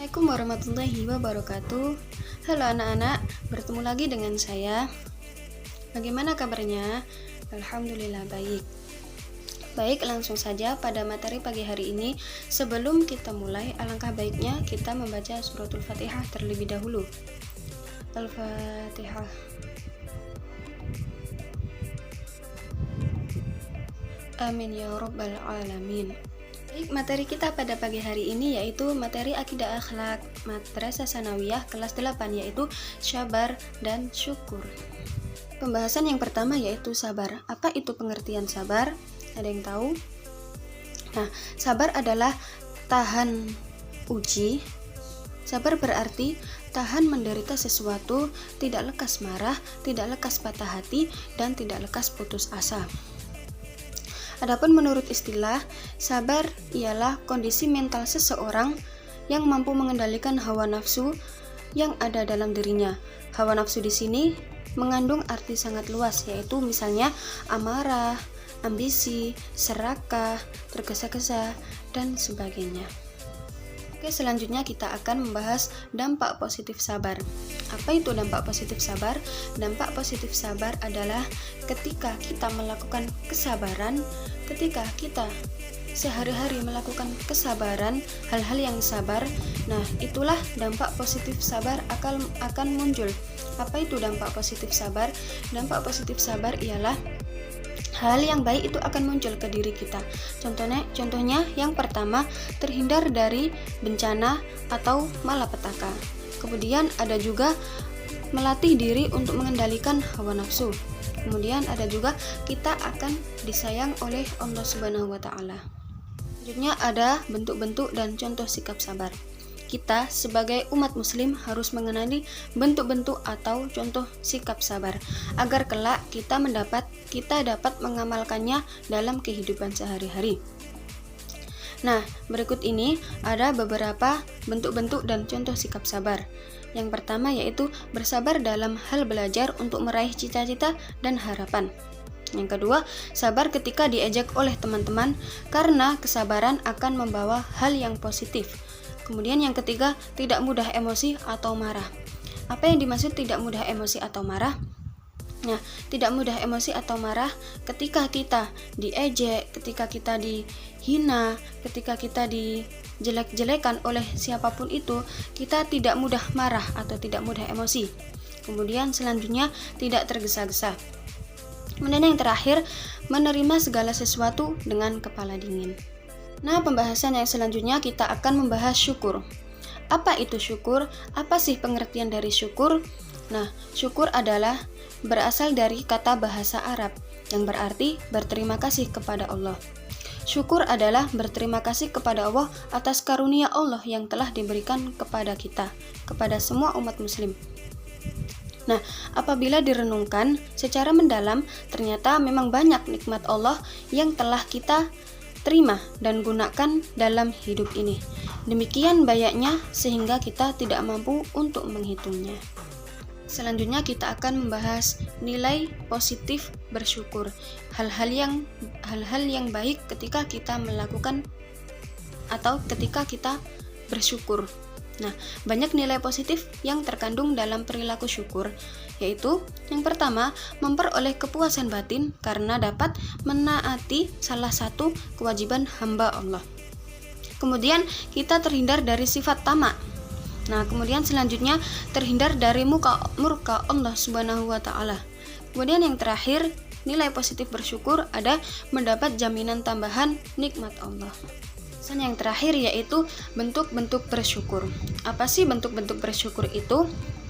Assalamualaikum warahmatullahi wabarakatuh. Halo anak-anak, bertemu lagi dengan saya. Bagaimana kabarnya? Alhamdulillah baik. Baik, langsung saja pada materi pagi hari ini. Sebelum kita mulai, alangkah baiknya kita membaca suratul Fatihah terlebih dahulu. Al-Fatihah. Amin ya rabbal alamin. Baik, materi kita pada pagi hari ini yaitu materi akidah akhlak Madrasah Sanawiyah kelas 8, yaitu sabar dan syukur. Pembahasan yang pertama yaitu sabar. Apa itu pengertian sabar? Ada yang tahu? Nah, sabar adalah tahan uji. Sabar berarti tahan menderita sesuatu, tidak lekas marah, tidak lekas patah hati, dan tidak lekas putus asa. Adapun menurut istilah, sabar ialah kondisi mental seseorang yang mampu mengendalikan hawa nafsu yang ada dalam dirinya. Hawa nafsu di sini mengandung arti sangat luas, yaitu misalnya amarah, ambisi, serakah, tergesa-gesa, dan sebagainya. Oke, selanjutnya kita akan membahas dampak positif sabar. Apa itu dampak positif sabar? Dampak positif sabar adalah ketika kita melakukan kesabaran, ketika kita sehari-hari melakukan kesabaran, hal-hal yang sabar, nah itulah dampak positif sabar akan muncul. Apa itu dampak positif sabar? Dampak positif sabar ialah hal yang baik itu akan muncul ke diri kita. Contohnya yang pertama, terhindar dari bencana atau malapetaka. Kemudian ada juga melatih diri untuk mengendalikan hawa nafsu. Kemudian ada juga kita akan disayang oleh Allah Subhanahu wa taala. Selanjutnya ada bentuk-bentuk dan contoh sikap sabar. Kita sebagai umat muslim harus mengenali bentuk-bentuk atau contoh sikap sabar agar kelak kita dapat mengamalkannya dalam kehidupan sehari-hari. Nah, berikut ini ada beberapa bentuk-bentuk dan contoh sikap sabar. Yang pertama yaitu bersabar dalam hal belajar untuk meraih cita-cita dan harapan. Yang kedua, sabar ketika diejek oleh teman-teman karena kesabaran akan membawa hal yang positif. Kemudian yang ketiga, tidak mudah emosi atau marah. Apa yang dimaksud tidak mudah emosi atau marah? Nah, tidak mudah emosi atau marah ketika kita diejek, ketika kita dihina, ketika kita dijelek-jelekan oleh siapapun itu, kita tidak mudah marah atau tidak mudah emosi. Kemudian selanjutnya, tidak tergesa-gesa. Kemudian yang terakhir, menerima segala sesuatu dengan kepala dingin. Nah, pembahasan yang selanjutnya kita akan membahas syukur. Apa itu syukur? Apa sih pengertian dari syukur? Nah, syukur adalah berasal dari kata bahasa Arab yang berarti berterima kasih kepada Allah. Syukur adalah berterima kasih kepada Allah atas karunia Allah yang telah diberikan kepada kita, kepada semua umat muslim. Nah, apabila direnungkan secara mendalam, ternyata memang banyak nikmat Allah yang telah kita terima dan gunakan dalam hidup ini. Demikian banyaknya sehingga kita tidak mampu untuk menghitungnya. Selanjutnya kita akan membahas nilai positif bersyukur. Hal-hal yang baik ketika kita melakukan atau ketika kita bersyukur. Nah, banyak nilai positif yang terkandung dalam perilaku syukur, yaitu yang pertama, memperoleh kepuasan batin karena dapat menaati salah satu kewajiban hamba Allah. Kemudian kita terhindar dari sifat tamak. Nah, kemudian selanjutnya terhindar dari murka Allah Subhanahu wa taala. Kemudian yang terakhir, nilai positif bersyukur ada mendapat jaminan tambahan nikmat Allah. Yang terakhir yaitu bentuk-bentuk bersyukur. Apa sih bentuk-bentuk bersyukur itu?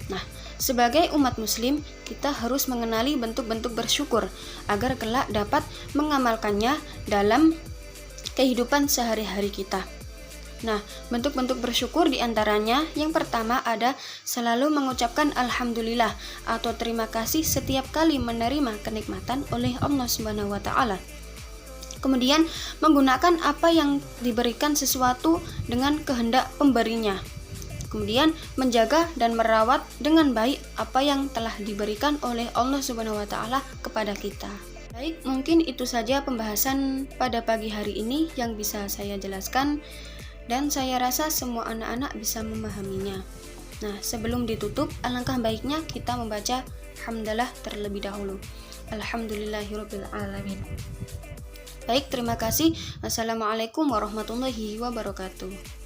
Nah, sebagai umat muslim, kita harus mengenali bentuk-bentuk bersyukur agar kelak dapat mengamalkannya dalam kehidupan sehari-hari kita. Nah, bentuk-bentuk bersyukur diantaranya yang pertama ada selalu mengucapkan alhamdulillah atau terima kasih setiap kali menerima kenikmatan oleh Allah Subhanahu wa taala. Kemudian menggunakan apa yang diberikan sesuatu dengan kehendak pemberinya. Kemudian menjaga dan merawat dengan baik apa yang telah diberikan oleh Allah Subhanahu wa taala kepada kita. Baik, mungkin itu saja pembahasan pada pagi hari ini yang bisa saya jelaskan. dan saya rasa semua anak-anak bisa memahaminya. Nah, sebelum ditutup, alangkah baiknya kita membaca hamdalah terlebih dahulu. Alhamdulillahirabbil alamin. Baik, terima kasih. Assalamualaikum warahmatullahi wabarakatuh.